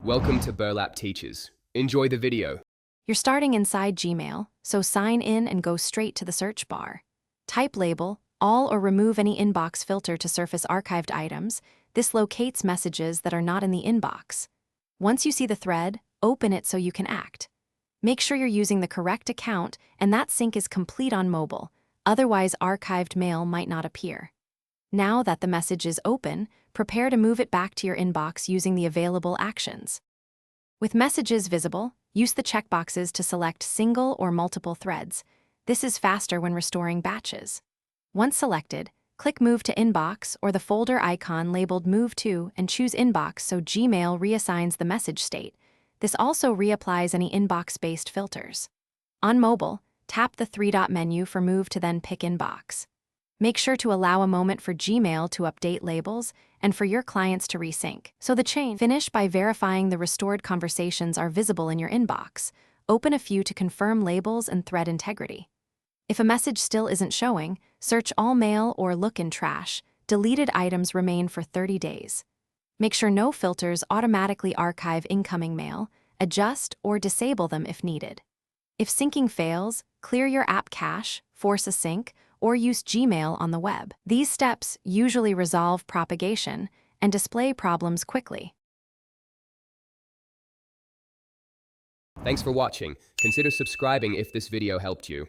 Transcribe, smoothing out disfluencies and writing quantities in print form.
Welcome to Burlap Teachers. Enjoy the video. You're starting inside Gmail, so sign in and go straight to the search bar. Type label, all or remove any inbox filter to surface archived items. This locates messages that are not in the inbox. Once you see the thread, open it so you can act. Make sure you're using the correct account and that sync is complete on mobile, otherwise archived mail might not appear. Now that the message is open, prepare to move it back to your inbox using the available actions. With messages visible, use the checkboxes to select single or multiple threads. This is faster when restoring batches. Once selected, click Move to Inbox or the folder icon labeled Move to and choose Inbox so Gmail reassigns the message state. This also reapplies any inbox-based filters. On mobile, tap the three-dot menu for Move to then pick Inbox. Make sure to allow a moment for Gmail to update labels and for your clients to resync. So the chain finish by verifying the restored conversations are visible in your inbox. Open a few to confirm labels and thread integrity. If a message still isn't showing, search all mail or look in trash. Deleted items remain for 30 days. Make sure no filters automatically archive incoming mail. Adjust or disable them if needed. If syncing fails, clear your app cache, force a sync, or use Gmail on the web. These steps usually resolve propagation and display problems quickly. Thanks for watching. Consider subscribing if this video helped you.